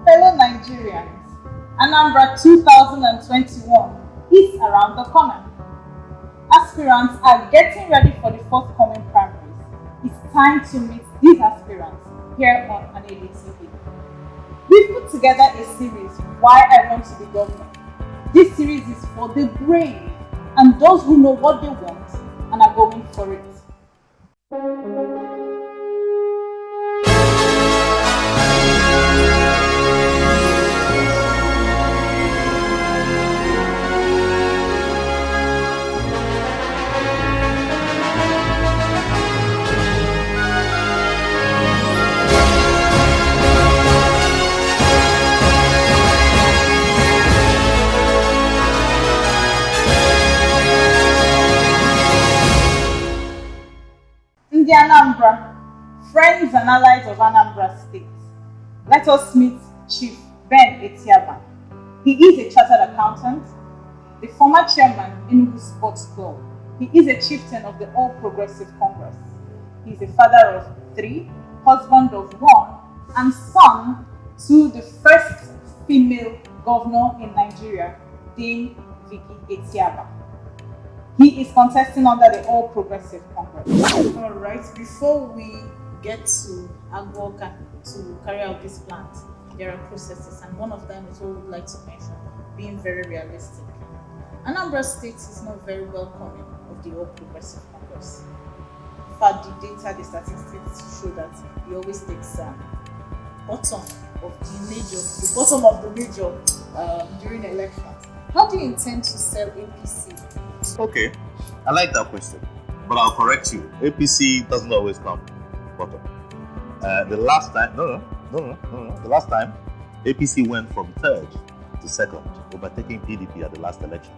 Fellow Nigerians, Anambra 2021 is around the corner. Aspirants are getting ready for the forthcoming primaries. It's time to meet these aspirants here on Anaedo TV. We've put together a series, Why I Want to Be Governor. This series is for the brave and those who know what they want and are going for it. Ndi Anambra, friends and allies of Anambra State. Let us meet Chief Ben Etiaba. He is a chartered accountant, the former chairman in Enugu Sports Club. He is a chieftain of the All Progressive Congress. He is a father of 3, husband of 1, and son to the first female governor in Nigeria, Ndi Etiaba. He is contesting under the All Progressive Congress. All right, before we get to Agboka to carry out this plan, there are processes, and one of them is what we'd like to mention, being very realistic. Anambra State is not very welcoming of the All Progressive Congress. In fact, the data, the statistics show that he always takes bottom of the major during elections. How do you intend to sell APC? Okay, I like that question, but I'll correct you. APC doesn't always come bottom. The last time, the last time APC went from 3rd to 2nd, overtaking PDP at the last election.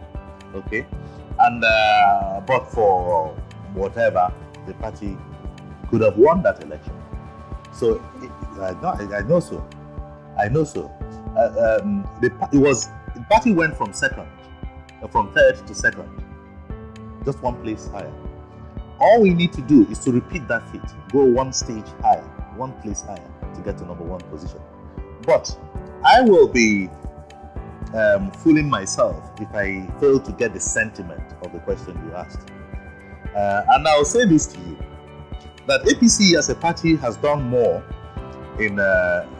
Okay, and but for whatever, the party could have won that election. So I know so. The party went from 3rd to 2nd. Just one place higher. All we need to do is to repeat that feat, go one stage higher, one place higher to get to number 1 position. But I will be fooling myself if I fail to get the sentiment of the question you asked. And I'll say this to you, that APC as a party has done more in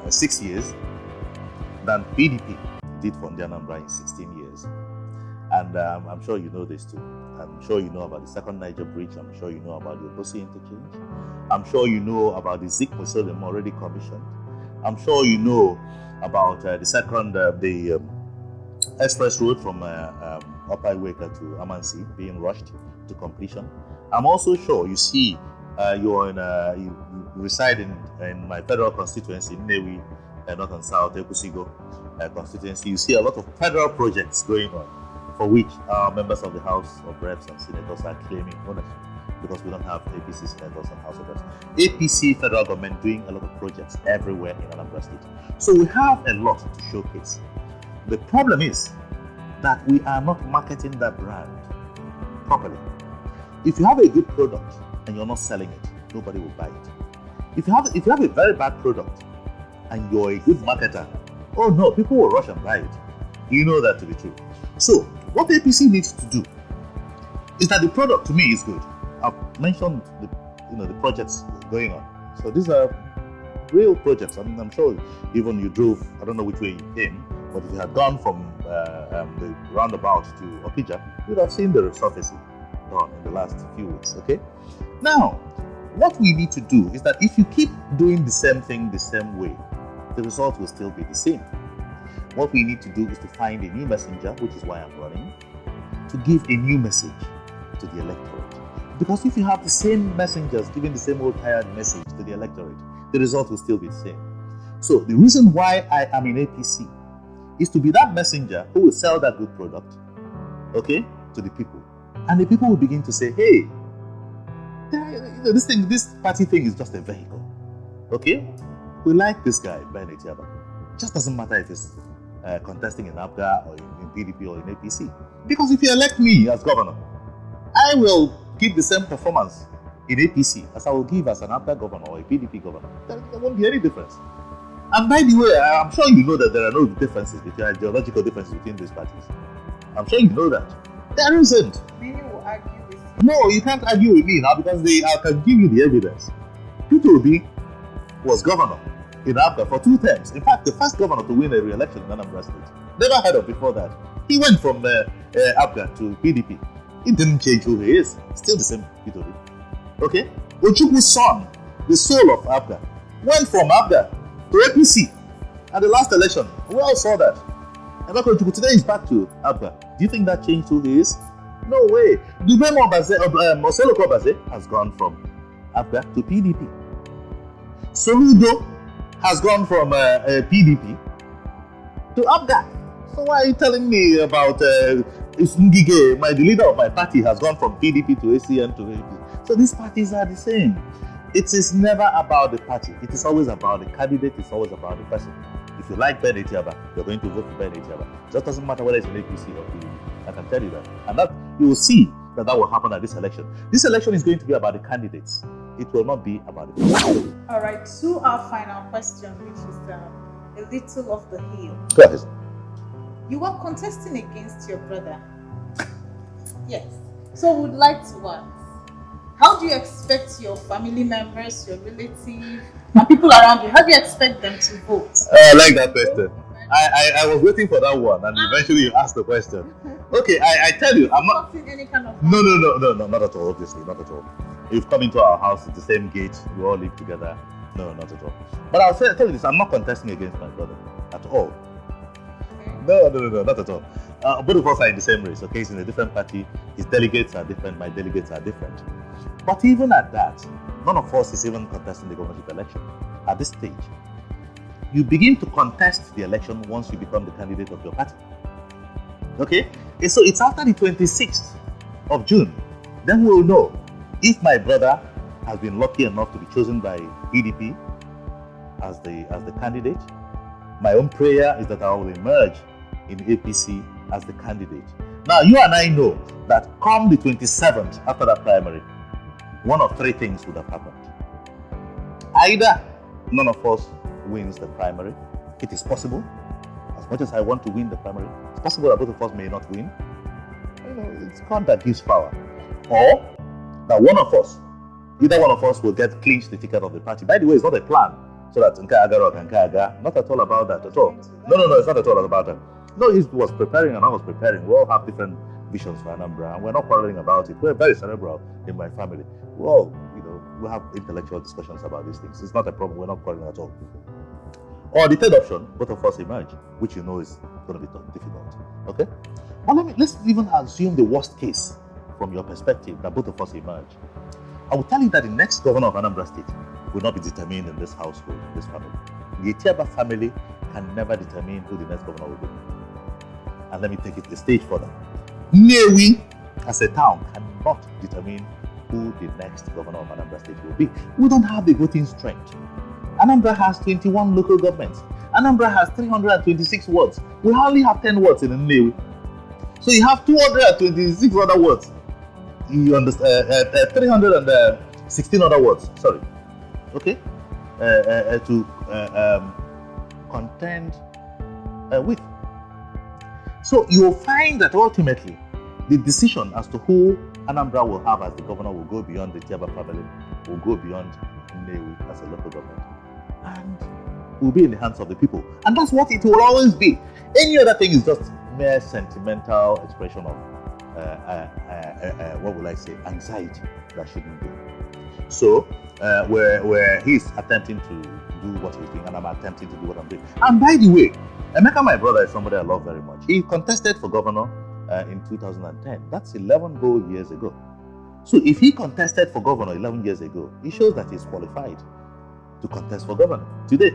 6 years than PDP did for Ndi Anambra in 16 years. And I'm sure you know this too. I'm sure you know about the second Niger Bridge. I'm sure you know about the Obosi interchange. I'm sure you know about the Zik Museum already commissioned. I'm sure you know about the second, the express road from Upper Iweka to Amansi being rushed to completion. I'm also sure you see you reside in my federal constituency, Nnewi, North and South, Ekusigo constituency. You see a lot of federal projects going on, for which members of the House of Reps and Senators are claiming ownership, because we don't have APC Senators and House of Reps. APC federal government doing a lot of projects everywhere in Anambra State. So we have a lot to showcase. The problem is that we are not marketing that brand properly. If you have a good product and you're not selling it, nobody will buy it. If you have a very bad product and you're a good marketer, oh no, people will rush and buy it. You know that to be true. So what APC needs to do is that the product to me is good. I've mentioned the projects going on. So these are real projects. I mean, I'm sure even you drove, I don't know which way you came, but if you had gone from the roundabout to Okija, you'd have seen the resurfacing done in the last few weeks. Okay. Now, what we need to do is that if you keep doing the same thing the same way, the result will still be the same. What we need to do is to find a new messenger, which is why I'm running, to give a new message to the electorate. Because if you have the same messengers giving the same old tired message to the electorate, the result will still be the same. So the reason why I am in APC is to be that messenger who will sell that good product, okay, to the people. And the people will begin to say, hey, this party thing is just a vehicle. Okay? We like this guy, Ben Etiaba. It just doesn't matter if it's contesting in APGA or in PDP or in APC. Because if you elect me as governor, I will give the same performance in APC as I will give as an APGA governor or a PDP governor. There won't be any difference. And by the way, I'm sure you know that there are no differences between ideological differences between these parties. I'm sure you know that. There isn't. Many will argue with you. No, you can't argue with me now because I can give you the evidence. PT2 was governor in Abga for 2 terms. In fact, the first governor to win a re-election in Anambra State. Never heard of before that. He went from Abga to PDP. It didn't change who he is. Still the same PT2. Okay? Ochukwu's son, the soul of Abga, went from Abga to APC at the last election. We all saw that. Emeka Ojukwu today is back to Abga. Do you think that changed who he is? No way. Dubemo Osoloko Obaze has gone from Abga to PDP. Soludo has gone from PDP to Abga. So why are you telling me about Ngige, the leader of my party, has gone from PDP to ACN to APC? So these parties are the same. It is never about the party. It is always about the candidate. It's always about the person. If you like Ben Etiaba, you're going to vote for Ben Etiaba. It just doesn't matter whether it's an APC or PDP. I can tell you that. And that you will see that will happen at this election. This election is going to be about the candidates. It will not be about the party. All right, to our final question, which is a little off the hill. Go ahead. You are contesting against your brother. Yes. So we'd like to ask, how do you expect your family members, your relatives, and people around you, how do you expect them to vote? I like that question. I was waiting for that one, and eventually you asked the question. Okay, I tell you, I'm not. Any kind of No, not at all. Obviously, not at all. You've come into our house at the same gate. We all live together. No, not at all. But I'll tell you this: I'm not contesting against my brother at all. No, not at all. Both of us are in the same race. Okay, he's in a different party. His delegates are different. My delegates are different. But even at that, none of us is even contesting the governorship election at this stage. You begin to contest the election once you become the candidate of your party. Okay? So it's after the 26th of June. Then we'll know if my brother has been lucky enough to be chosen by PDP as the candidate. My own prayer is that I will emerge in APC as the candidate. Now, you and I know that come the 27th, after that primary, one of 3 things would have happened. Either none of us wins the primary. It is possible. As much as I want to win the primary, it's possible that both of us may not win. It's God that gives power. Or that either one of us will get clinched the ticket of the party. By the way, it's not a plan so that Nkayaga or Nkayaga. Not at all about that at all. No, it's not at all about that. No, he was preparing and I was preparing. We all have different visions for Anambra, and we're not quarreling about it. We're very cerebral in my family. We all, we have intellectual discussions about these things. It's not a problem. We're not quarreling at all. Or the third option, both of us emerge, which is going to be difficult. Okay? But let's even assume the worst case from your perspective, that both of us emerge. I will tell you that the next governor of Anambra State will not be determined in this household, in this family. The Etiaba family can never determine who the next governor will be. And let me take it a stage further. Nnewi, as a town, cannot determine who the next governor of Anambra State will be. We don't have the voting strength. Anambra has 21 local governments. Anambra has 326 wards. We only have 10 wards in Nnewi. So you have 226 other wards. You understand? 316 other wards. Sorry. Okay? To contend with. So you'll find that ultimately the decision as to who Anambra will have as the governor will go beyond the Etiaba family, will go beyond Nnewi as a local government, and will be in the hands of the people. And that's what it will always be. Any other thing is just mere sentimental expression of what will I say, anxiety that shouldn't be. So where he's attempting to do what he's doing, and I'm attempting to do what I'm doing. And by the way, Emeka, my brother, is somebody I love very much. He contested for governor in 2010. That's 11 whole years ago. So if he contested for governor 11 years ago, it shows that he's qualified to contest for governor today.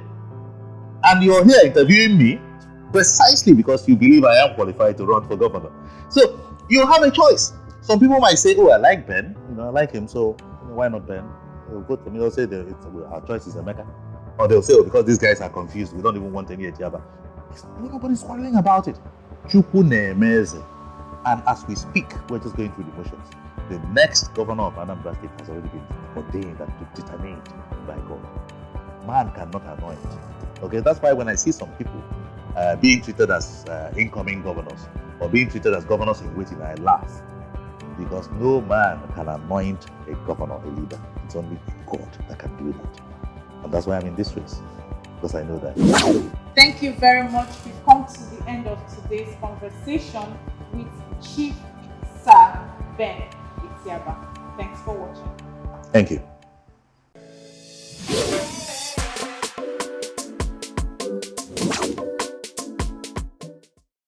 And you're here interviewing me precisely because you believe I am qualified to run for governor. So you have a choice. Some people might say, oh, I like Ben, I like him, so why not Ben? They'll vote for me. They'll say our choice is Emeka. Or they'll say, oh, because these guys are confused, we don't even want any Etiaba. Nobody's quarreling about it. Chukwu Nemeze. And as we speak, we're just going through the motions. The next governor of Anambra State has already been ordained and determined by God. Man cannot anoint. Okay, that's why when I see some people being treated as incoming governors or being treated as governors in waiting, I laugh. Because no man can anoint a governor, a leader. It's only God that can do that. And that's why I'm in this race, because I know that. Thank you very much. We've come to the end of today's conversation with Chief Sir Ben Etiaba. Thanks for watching. Thank you.